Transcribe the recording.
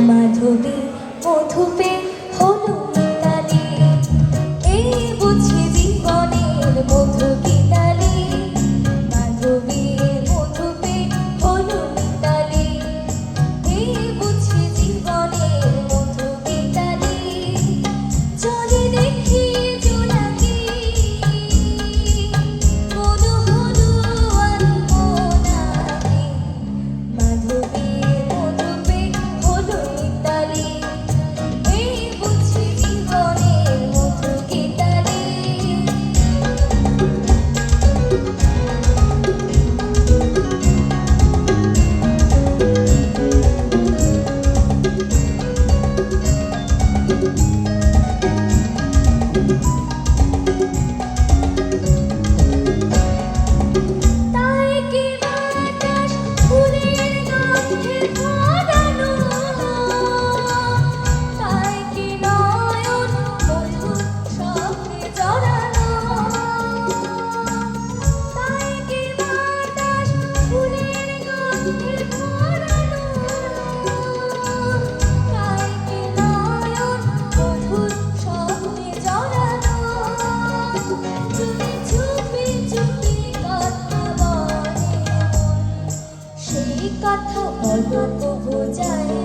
মাধবী মধুপে হলো মিতালি, এই বুঝি জীবনের মধু গীতালি। মাধবী মধুপে হলো মিতালি, এই বুঝি জীবনের মধু গীতালি। চলে দেখি জোনাকি মধু হলো আনমনাকি। মাধবী মধুপে হলো মিতালি, এই বুঝি জীবনের মধু গীতালি। তাই কি বাতাস ফুলের গন্ধে ভরানো, তাই কি নয়ন মধুর স্বপ্নে জড়ানো। তাই কি বাতাস ফুলের গন্ধে ভরানো, তাই কি নয়ন মধুর স্বপ্নে জড়ানো। চুপি চুপি চুপি কথা বলে মন, সেই কথা বলো তবু যায়